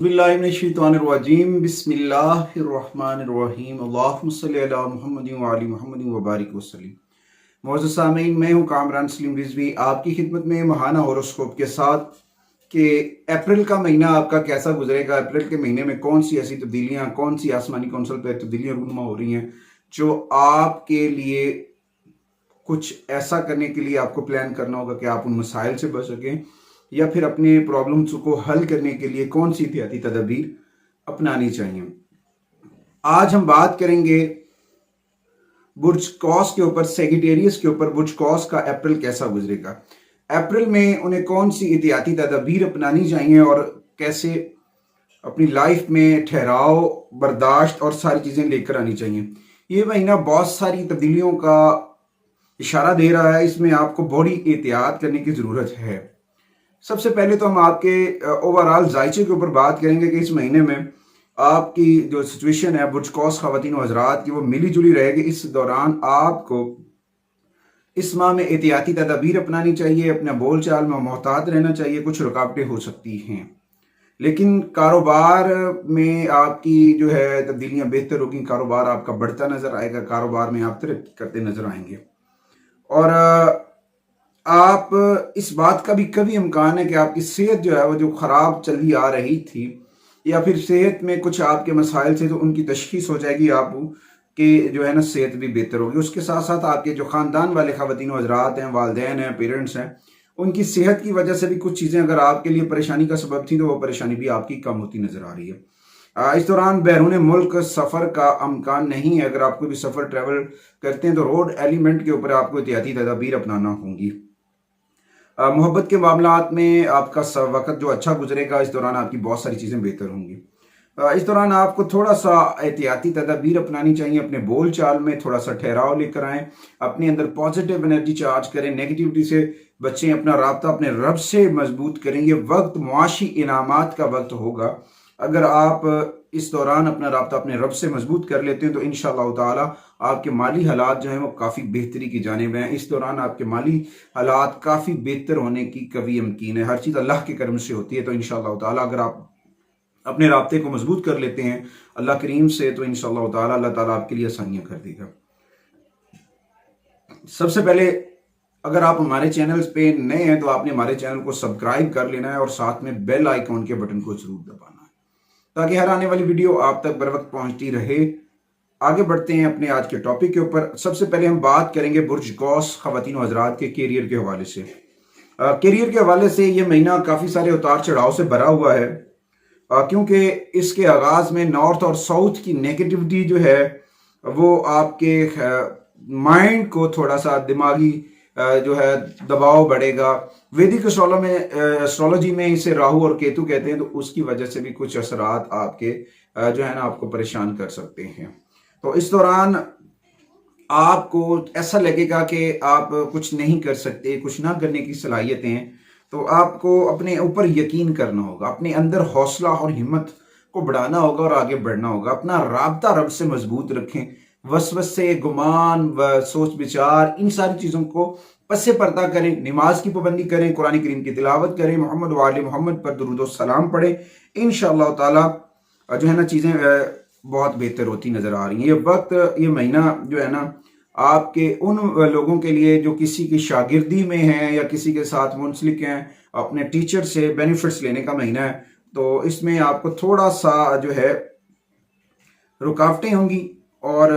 बिस्मिल्लाहिर्रहमानिर्रहीम बिस्मिल्लाहिर्रहमानिर्रहीम अल्लाहुम्मा सल्लि अला मुहम्मदिन व आलि मुहम्मदिन व बारिक वसल्लिम। मुअज़्ज़ज़ सामीन, मैं हूँ कामरान सलीम रिजवी आपकी खिदमत में महाना हॉरोस्कोप के साथ कि अप्रैल का महीना आपका कैसा गुजरेगा। अप्रैल के महीने में कौन सी ऐसी तब्दीलियाँ, कौन सी आसमानी कौंसल पर तब्दीलियाँ रूनुमा हो रही हैं जो आपके लिए कुछ ऐसा करने के लिए आपको प्लान करना होगा कि आप उन मसाइल से बच सकें, या फिर अपने प्रॉब्लम्स को हल करने के लिए कौन सी एहतियाती तदबीर अपनानी चाहिए। आज हम बात करेंगे बुर्ज कौस के ऊपर, सेजिटेरियस के ऊपर। बुर्ज कौस का अप्रैल कैसा गुजरेगा, अप्रैल में उन्हें कौन सी एहतियाती तदबीर अपनानी चाहिए और कैसे अपनी लाइफ में ठहराव, बर्दाश्त और सारी चीज़ें लेकर आनी चाहिए। ये महीना बहुत सारी तब्दीलियों का इशारा दे रहा है, इसमें आपको बड़ी एहतियात करने की ज़रूरत है। सबसे पहले तो हम आपके ओवरऑल जायचे के ऊपर बात करेंगे कि इस महीने में आपकी जो सिचुएशन है बुर्ज कौस ख़वातीन व हज़रात की, वो मिली जुली रहेगी। इस दौरान आपको इस माह में एहतियाती तदाबीर अपनानी चाहिए, अपने बोल चाल में मोहतात रहना चाहिए। कुछ रुकावटें हो सकती हैं, लेकिन कारोबार में आपकी जो है तब्दीलियाँ बेहतर होगी। कारोबार आपका बढ़ता नज़र आएगा, कारोबार में आप तरक्की करते नज़र आएंगे। और आप इस बात का भी कभी इम्कान है कि आपकी सेहत जो है वो जो ख़राब चली आ रही थी, या फिर सेहत में कुछ आपके मसाइल से, तो उनकी तशख़ीस हो जाएगी आप कि जो है ना सेहत भी बेहतर होगी। उसके साथ साथ आपके जो ख़ानदान वाले ख़वातीन हज़रात हैं, वालिदैन हैं, पेरेंट्स हैं, उनकी सेहत की वजह से भी कुछ चीज़ें अगर आपके लिए परेशानी का सबब थी तो वो परेशानी भी आपकी कम होती नज़र आ रही है। इस दौरान बैरून मुल्क सफ़र का इम्कान नहीं है। अगर आप कोई भी सफ़र ट्रैवल करते हैं तो रोड एलिमेंट के ऊपर आपको एहतियाती तदाबीर अपनाना होंगी। मोहब्बत के मामलात में आपका वक्त जो अच्छा गुजरेगा, इस दौरान आपकी बहुत सारी चीज़ें बेहतर होंगी। इस दौरान आपको थोड़ा सा एहतियाती तदाबीर अपनानी चाहिए। अपने बोल चाल में थोड़ा सा ठहराव लेकर आएँ, अपने अंदर पॉजिटिव एनर्जी चार्ज करें, नेगेटिविटी से बचें, अपना राब्ता अपने रब से मजबूत करें। ये वक्त मुआशी इनामात का वक्त होगा। अगर आप इस दौरान अपना राब्ता अपने रब से मजबूत कर लेते हैं तो इंशाअल्लाह ताला आपके माली हालात जो हैं वो काफ़ी बेहतरी की जानिब हैं। इस दौरान आपके माली हालात काफ़ी बेहतर होने की कभी यकीन है। हर चीज़ अल्लाह के करम से होती है, तो इंशाअल्लाह ताला अगर आप अपने राब्ते को मजबूत कर लेते हैं अल्लाह करीम से, तो इंशाअल्लाह ताला अल्लाह ताला आपके लिए आसानियाँ कर देगा। सबसे पहले अगर आप हमारे चैनल पे नए हैं तो आपने हमारे चैनल को सब्सक्राइब कर लेना है और साथ में बेल आइकॉन के बटन को जरूर दबाना है, ताकि हर आने वाली वीडियो आप तक बर वक्त पहुंचती रहे। आगे बढ़ते हैं अपने आज के टॉपिक के ऊपर। सबसे पहले हम बात करेंगे बुर्ज कौस ख़वातीन व हज़रात के कैरियर के हवाले से। कैरियर के हवाले से ये महीना काफ़ी सारे उतार चढ़ाव से भरा हुआ है, क्योंकि इसके आगाज़ में नॉर्थ और साउथ की नेगेटिविटी जो है वो आपके माइंड को थोड़ा सा दिमागी जो है दबाव बढ़ेगा। वैदिक एस्ट्रोलॉजी में इसे राहु और केतु कहते हैं, तो उसकी वजह से भी कुछ असरात आपके जो है ना आपको परेशान कर सकते हैं। तो इस दौरान आपको ऐसा लगेगा कि आप कुछ नहीं कर सकते, कुछ ना करने की सलाहियतें हैं, तो आपको अपने ऊपर यकीन करना होगा, अपने अंदर हौसला और हिम्मत को बढ़ाना होगा और आगे बढ़ना होगा। अपना राब्ता रब से मजबूत रखें। वसवसे, गुमान व सोच विचार, इन सारी चीज़ों को पसे पर्दा करें। नमाज की पाबंदी करें, कुरान करीम की तिलावत करें, मोहम्मद व आले मोहम्मद पर दुरूद व सलाम पढ़ें। इंशाअल्लाह ताला जो है ना चीज़ें बहुत बेहतर होती नज़र आ रही हैं। ये वक्त, ये महीना जो है ना आपके उन लोगों के लिए जो किसी की शागिर्दी में हैं या किसी के साथ मुंसलिक हैं, अपने टीचर से बेनिफिट्स लेने का महीना है। तो इसमें आपको थोड़ा सा जो है रुकावटें होंगी और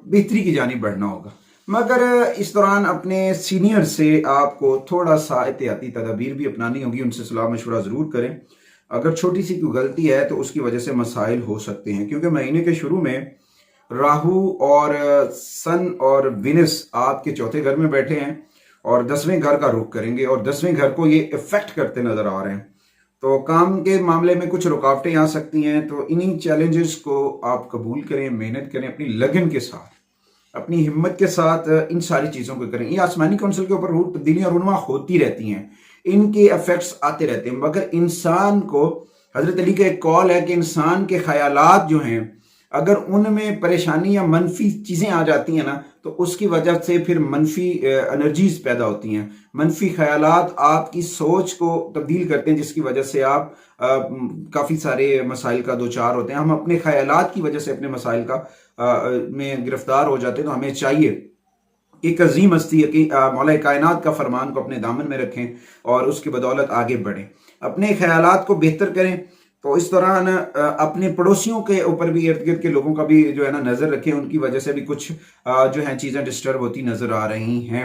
बेहतरी की जानिब बढ़ना होगा, मगर इस दौरान अपने सीनियर से आपको थोड़ा सा एहतियाती तदाबीर भी अपनानी होगी। उनसे सलाह मशवरा ज़रूर करें। अगर छोटी सी कोई गलती है तो उसकी वजह से मसाइल हो सकते हैं, क्योंकि महीने के शुरू में राहु और सन और विनस आपके चौथे घर में बैठे हैं और 10वें घर का रुख करेंगे, और 10वें घर को ये इफेक्ट करते नज़र आ रहे हैं। तो काम के मामले में कुछ रुकावटें आ सकती हैं। तो इन्हीं चैलेंजेस को आप कबूल करें, मेहनत करें, अपनी लगन के साथ, अपनी हिम्मत के साथ इन सारी चीज़ों को करें। ये आसमानी कौंसल के ऊपर तब्दीलियाँ रूनुमा होती रहती हैं, इनके इफेक्ट्स आते रहते हैं, मगर इंसान को, हज़रत अली का एक कॉल है कि इंसान के ख्यालात जो हैं अगर उनमें परेशानी या मनफी चीज़ें आ जाती हैं ना, تو اس کی وجہ سے پھر منفی انرجیز پیدا ہوتی ہیں، منفی خیالات آپ کی سوچ کو تبدیل کرتے ہیں، جس کی وجہ سے آپ کافی سارے مسائل کا دوچار ہوتے ہیں۔ ہم اپنے خیالات کی وجہ سے اپنے مسائل کا میں گرفتار ہو جاتے ہیں۔ تو ہمیں چاہیے ایک عظیم ہستی ہے کہ مولا کائنات کا فرمان کو اپنے دامن میں رکھیں اور اس کی بدولت آگے بڑھیں، اپنے خیالات کو بہتر کریں۔ تو اس دوران اپنے پڑوسیوں کے اوپر بھی، ارد گرد کے لوگوں کا بھی جو ہے نا نظر رکھیں، ان کی وجہ سے بھی کچھ جو ہیں چیزیں ڈسٹرب ہوتی نظر آ رہی ہیں۔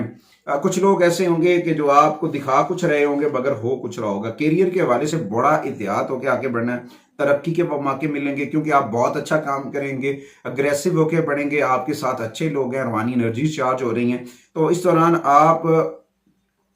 کچھ لوگ ایسے ہوں گے کہ جو آپ کو دکھا کچھ رہے ہوں گے مگر ہو کچھ رہا ہوگا۔ کیریئر کے حوالے سے بڑا احتیاط ہو کے آگے بڑھنا ہے، ترقی کے موقع ملیں گے کیونکہ آپ بہت اچھا کام کریں گے، اگریسو ہو کے بڑھیں گے، آپ کے ساتھ اچھے لوگ ہیں، روحانی انرجی چارج ہو رہی ہیں۔ تو اس دوران آپ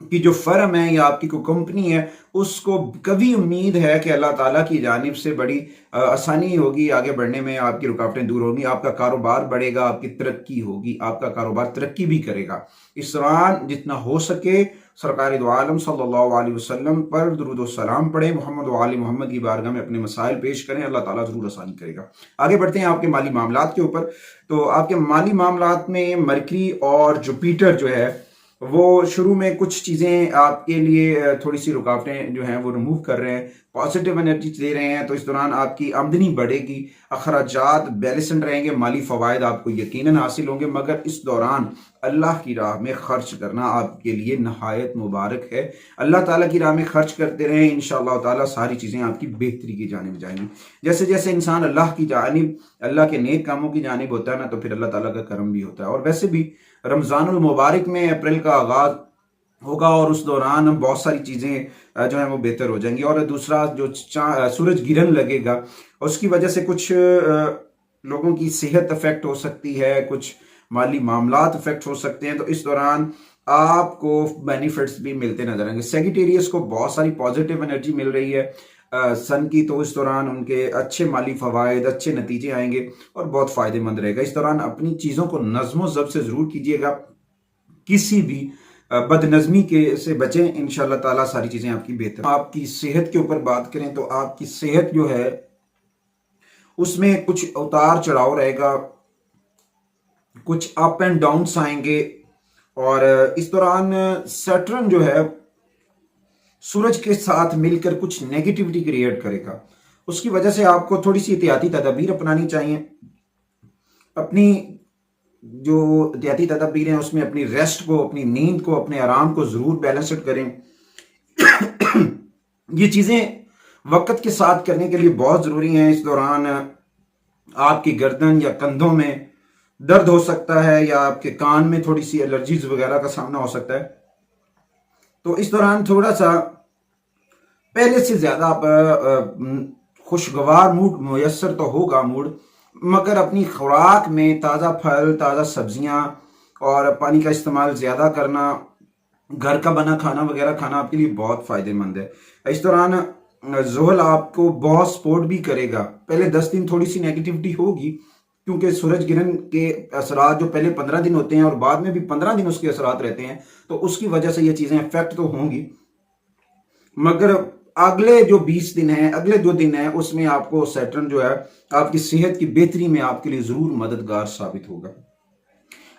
کی جو فرم ہے یا آپ کی کوئی کمپنی ہے، اس کو کبھی امید ہے کہ اللہ تعالیٰ کی جانب سے بڑی آسانی ہوگی آگے بڑھنے میں، آپ کی رکاوٹیں دور ہوں گی، آپ کا کاروبار بڑھے گا، آپ کی ترقی ہوگی، آپ کا کاروبار ترقی بھی کرے گا۔ اس دوران جتنا ہو سکے سرکار دو عالم صلی اللہ علیہ وسلم پر درود و سلام پڑھیں، محمد و آل محمد کی بارگاہ میں اپنے مسائل پیش کریں، اللہ تعالیٰ ضرور آسانی کرے گا۔ آگے بڑھتے ہیں آپ کے مالی معاملات کے اوپر۔ تو آپ کے مالی معاملات میں مرکری اور جوپیٹر جو ہے وہ شروع میں کچھ چیزیں آپ کے لیے تھوڑی سی رکاوٹیں جو ہیں وہ ریموو کر رہے ہیں، پازیٹیو انرجی دے رہے ہیں۔ تو اس دوران آپ کی آمدنی بڑھے گی، اخراجات بیلنسڈ رہیں گے، مالی فوائد آپ کو یقیناً حاصل ہوں گے، مگر اس دوران اللہ کی راہ میں خرچ کرنا آپ کے لیے نہایت مبارک ہے۔ اللہ تعالیٰ کی راہ میں خرچ کرتے رہیں، انشاءاللہ تعالیٰ ساری چیزیں آپ کی بہتری کی جانب جائیں گی۔ جیسے جیسے انسان اللہ کی جانب، اللہ کے نیک کاموں کی جانب ہوتا ہے نا، تو پھر اللہ تعالیٰ کا کرم بھی ہوتا ہے۔ اور ویسے بھی رمضان المبارک میں اپریل کا آغاز ہوگا اور اس دوران بہت ساری چیزیں جو ہیں وہ بہتر ہو جائیں گی۔ اور دوسرا جو سورج گرہن لگے گا اس کی وجہ سے کچھ لوگوں کی صحت افیکٹ ہو سکتی ہے، کچھ مالی معاملات افیکٹ ہو سکتے ہیں۔ تو اس دوران آپ کو بینیفٹس بھی ملتے نظر آئیں گے۔ سیگیٹیریس کو بہت ساری پازیٹیو انرجی مل رہی ہے سن کی، تو اس دوران ان کے اچھے مالی فوائد، اچھے نتیجے آئیں گے اور بہت فائدہ مند رہے گا۔ اس دوران اپنی چیزوں کو نظم و ضبط سے ضرور کیجیے گا، کسی بھی بد نظمی کے سے بچیں، انشاءاللہ تعالیٰ ساری چیزیں آپ کی بہتر۔ آپ کی صحت کے اوپر بات کریں تو آپ کی صحت جو ہے اس میں کچھ اتار چڑھاؤ رہے گا، کچھ اپ اینڈ ڈاؤنس آئیں گے۔ اور اس دوران سیٹرن جو ہے سورج کے ساتھ مل کر کچھ نیگیٹیوٹی کریٹ کرے گا، اس کی وجہ سے آپ کو تھوڑی سی احتیاطی تدابیر اپنانی چاہیے۔ اپنی جو احتیاطی تدابیر ہیں اس میں اپنی ریسٹ کو، اپنی نیند کو، اپنے آرام کو ضرور بیلنسڈ کریں۔ یہ چیزیں وقت کے ساتھ کرنے کے لیے بہت ضروری ہیں۔ اس دوران آپ کی گردن یا کندھوں میں درد ہو سکتا ہے، یا آپ کے کان میں تھوڑی سی الرجیز وغیرہ کا سامنا ہو سکتا ہے۔ تو اس دوران تھوڑا سا پہلے سے زیادہ خوشگوار موڈ میسر تو ہوگا موڈ، مگر اپنی خوراک میں تازہ پھل، تازہ سبزیاں اور پانی کا استعمال زیادہ کرنا، گھر کا بنا کھانا وغیرہ کھانا آپ کے لیے بہت فائدہ مند ہے۔ اس دوران زحل آپ کو بہت سپورٹ بھی کرے گا۔ پہلے 10 دن تھوڑی سی نیگیٹیوٹی ہوگی کیونکہ سورج گرہن کے اثرات جو پہلے 15 دن ہوتے ہیں اور بعد میں بھی 15 دن اس کے اثرات رہتے ہیں، تو اس کی وجہ سے یہ چیزیں افیکٹ تو ہوں گی، مگر اگلے جو 20 دن ہیں، اگلے 2 دن ہیں، اس میں آپ کو سیٹرن جو ہے آپ کی صحت کی بہتری میں آپ کے لیے ضرور مددگار ثابت ہوگا۔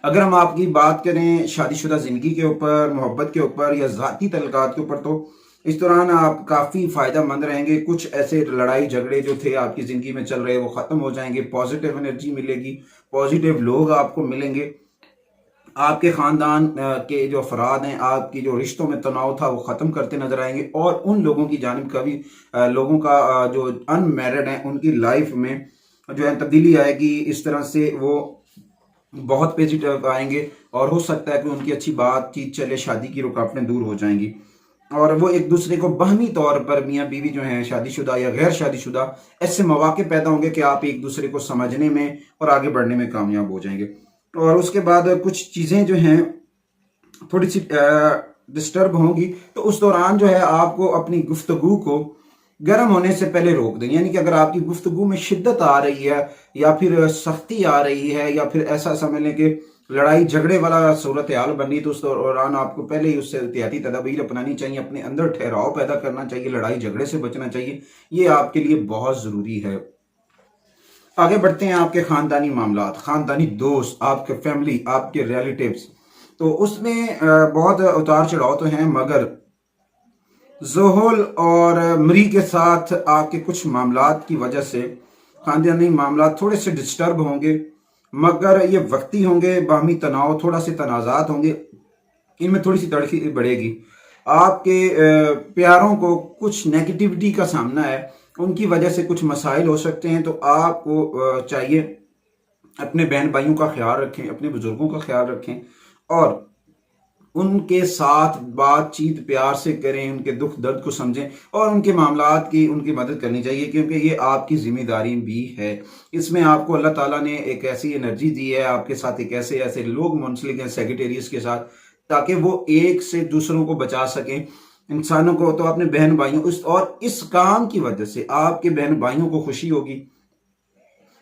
اگر ہم آپ کی بات کریں شادی شدہ زندگی کے اوپر، محبت کے اوپر یا ذاتی تعلقات کے اوپر، تو اس دوران آپ کافی فائدہ مند رہیں گے۔ کچھ ایسے لڑائی جھگڑے جو تھے آپ کی زندگی میں چل رہے وہ ختم ہو جائیں گے، پازیٹیو انرجی ملے گی، پازیٹیو لوگ آپ کو ملیں گے، آپ کے خاندان کے جو افراد ہیں آپ کی جو رشتوں میں تناؤ تھا وہ ختم کرتے نظر آئیں گے، اور ان لوگوں کی جانب کا بھی لوگوں کا جو ان میرڈ ہیں ان کی لائف میں جو ہے تبدیلی آئے گی۔ اس طرح سے وہ بہت پازیٹیو آئیں گے اور ہو سکتا ہے کہ ان کی اچھی بات چیت چلے، شادی کی رکاوٹیں دور ہو جائیں گی، اور وہ ایک دوسرے کو باہمی طور پر میاں بیوی جو ہیں شادی شدہ یا غیر شادی شدہ، ایسے مواقع پیدا ہوں گے کہ آپ ایک دوسرے کو سمجھنے میں اور آگے بڑھنے میں کامیاب ہو جائیں گے۔ اور اس کے بعد کچھ چیزیں جو ہیں تھوڑی سی ڈسٹرب ہوں گی، تو اس دوران جو ہے آپ کو اپنی گفتگو کو گرم ہونے سے پہلے روک دیں۔ یعنی کہ اگر آپ کی گفتگو میں شدت آ رہی ہے یا پھر سختی آ رہی ہے یا پھر ایسا سمجھ لیں کہ لڑائی جھگڑے والا صورتحال بن رہی، تو اس دوران آپ کو پہلے ہی اس سے احتیاطی تدابیر اپنانی چاہیے، اپنے اندر ٹھہراؤ پیدا کرنا چاہیے، لڑائی جھگڑے سے بچنا چاہیے، یہ آپ کے لیے بہت ضروری ہے۔ आगे बढ़ते हैं आपके ख़ानदानी मामलात, ख़ानदानी दोस्त, आपके फैमिली, आपके रिलेटिव्स। तो उसमें बहुत उतार चढ़ाव तो हैं, मगर ज़ोहल और मरी के साथ आपके कुछ मामलात की वजह से ख़ानदानी मामलात थोड़े से डिस्टर्ब होंगे, मगर ये वक्ती होंगे। बाहमी तनाव, थोड़ा से तनाज़ात होंगे, इनमें थोड़ी सी तड़की बढ़ेगी। आपके प्यारों को कुछ नेगेटिविटी का सामना है, उनकी वजह से कुछ मसाइल हो सकते हैं। तो आपको चाहिए अपने बहन भाइयों का ख्याल रखें, अपने बुजुर्गों का ख्याल रखें और उनके साथ बातचीत प्यार से करें, उनके दुख दर्द को समझें और उनके मामलात की उनकी मदद करनी चाहिए, क्योंकि ये आपकी जिम्मेदारी भी है। इसमें आपको अल्लाह ताला ने एक ऐसी एनर्जी दी है, आपके साथ एक ऐसे ऐसे लोग मुंसलिक हैं सेक्रेटेरियस के साथ, ताकि वो एक से दूसरों को बचा सकें, इंसानों को। तो अपने बहन भाइयों और इस काम की वजह से आपके बहन भाइयों को खुशी होगी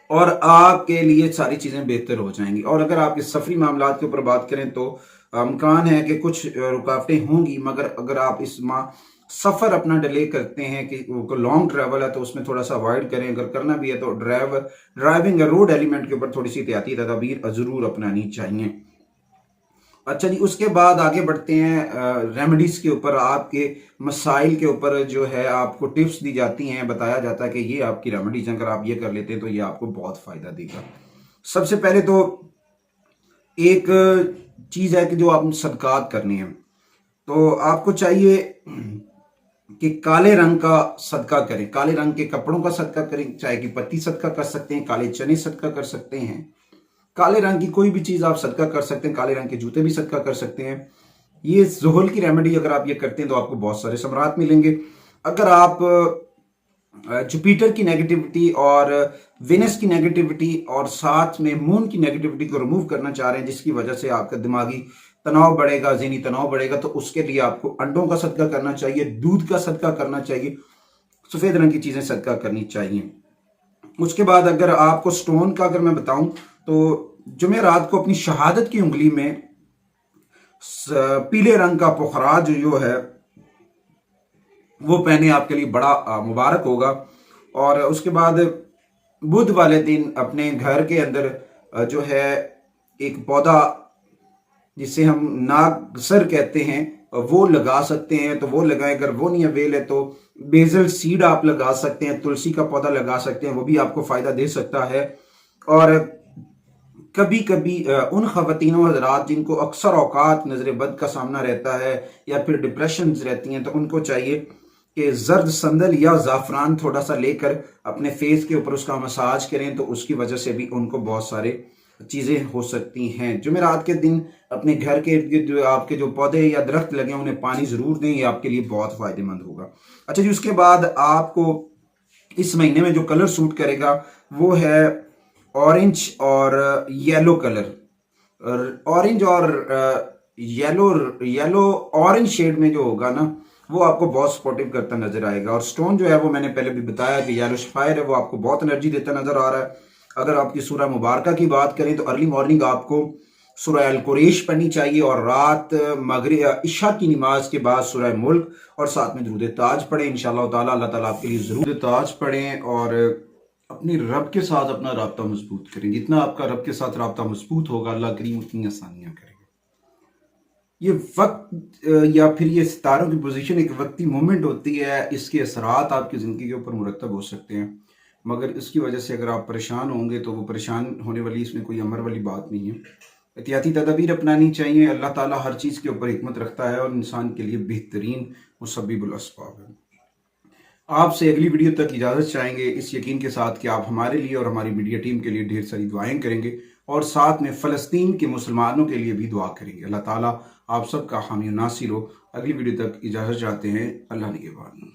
और आपके लिए सारी चीज़ें बेहतर हो जाएंगी। और अगर आपके सफरी मामलात के ऊपर बात करें तो इम्कान है कि कुछ रुकावटें होंगी, मगर अगर आप इस सफ़र अपना डिले करते हैं कि लॉन्ग ट्रैवल है तो उसमें थोड़ा सा अवॉइड करें। अगर करना भी है तो ड्राइविंग रोड एलिमेंट के ऊपर थोड़ी सी एहतियाती तदाबीर ज़रूर अपनानी चाहिए। अच्छा जी, उसके बाद आगे बढ़ते हैं रेमेडीज़ के ऊपर। आपके मसाइल के ऊपर जो है आपको टिप्स दी जाती हैं, बताया जाता है कि ये आपकी रेमेडीज, अगर आप ये कर लेते हैं तो ये आपको बहुत फ़ायदा देगा। सबसे पहले तो एक चीज़ है कि जो आप सदकात करने हैं, तो आपको चाहिए कि काले रंग का सदका करें, काले रंग के कपड़ों का सदका करें। चाय की पत्ती सदका कर सकते हैं, काले चने सदका कर सकते हैं, काले रंग की कोई भी चीज़ आप सदका कर सकते हैं, काले रंग के जूते भी सदका कर सकते हैं। ये ज़ोहल की रेमेडी अगर आप ये करते हैं तो आपको बहुत सारे समरात मिलेंगे। अगर आप जुपिटर की नेगेटिविटी और वेनस की नेगेटिविटी और साथ में मून की नेगेटिविटी को रिमूव करना चाह रहे हैं, जिसकी वजह से आपका दिमागी तनाव बढ़ेगा, ज़हनी तनाव बढ़ेगा, तो उसके लिए आपको अंडों का सदका करना चाहिए, दूध का सदका करना चाहिए, सफ़ेद रंग की चीज़ें सदका करनी चाहिए। उसके बाद अगर आपको स्टोन का अगर मैं बताऊं तो जुमेरात को अपनी शहादत की उंगली में पीले रंग का पुखराज जो है वो पहने, आपके लिए बड़ा मुबारक होगा। और उसके बाद बुध वाले दिन अपने घर के अंदर जो है एक पौधा जिसे हम नागसर कहते हैं वो लगा सकते हैं, तो वो लगाएं। अगर वो नहीं अवेल है तो बेजल सीड आप लगा सकते हैं, तुलसी का पौधा लगा सकते हैं, वो भी आपको फ़ायदा दे सकता है। और कभी कभी उन ख़वातीनों हज़रात जिनको अक्सर औकात नज़र बद का सामना रहता है या फिर डिप्रेशन रहती हैं, तो उनको चाहिए कि जर्द संदल या ज़ाफ़रान थोड़ा सा लेकर अपने फेस के ऊपर उसका मसाज करें, तो उसकी वजह से भी उनको बहुत सारे चीज़ें हो सकती हैं। जुमेरात के दिन अपने घर के जो आपके जो पौधे या दरख्त लगे हैं उन्हें पानी ज़रूर दें, ये आपके लिए बहुत फ़ायदेमंद होगा। अच्छा जी, उसके बाद आपको इस महीने में जो कलर सूट करेगा वो है ऑरेंज और येलो कलर। ऑरेंज और येलो ऑरेंज शेड में जो होगा ना वो आपको बहुत सपोर्टिव करता नजर आएगा। और स्टोन जो है वो मैंने पहले भी बताया कि येलो सफायर है, वो आपको बहुत एनर्जी देता नजर आ रहा है। अगर आपकी सूरह मुबारका की बात करें तो अर्ली मॉर्निंग आपको सूरह अल कुरैश पढ़नी चाहिए और रात मगरिब इशा की नमाज के बाद सूरह मुल्क और साथ में दुरूद ताज पढ़ें। इंशाअल्लाह ताला अल्लाह ताला आपके लिए ज़रूर ताज पढ़ें और अपनी रब के साथ अपना राब्ता मजबूत करें। जितना आपका रब के साथ राब्ता मजबूत होगा अल्लाह करीम उतनी आसानियाँ करेगा। ये वक्त या फिर ये सितारों की पोजीशन एक वक्ती मोमेंट होती है, इसके असरात आपकी ज़िंदगी के ऊपर मुरतब हो सकते हैं, मगर इसकी वजह से अगर आप परेशान होंगे तो वो परेशान होने वाली इसमें कोई अमर वाली बात नहीं है। एहतियाती तदाबीर अपनानी चाहिए। अल्लाह ताला हर चीज़ के ऊपर हिकमत रखता है और इंसान के लिए बेहतरीन मुसब्बिबुल अस्बाब है। आपसे अगली वीडियो तक इजाज़त चाहेंगे, इस यकीन के साथ कि आप हमारे लिए और हमारी मीडिया टीम के लिए ढेर सारी दुआएं करेंगे और साथ में फ़लस्तीन के मुसलमानों के लिए भी दुआ करेंगे। अल्लाह ताला आप सबका हामी नासिर हो। अगली वीडियो तक इजाज़त चाहते हैं। अल्लाह निगहबान।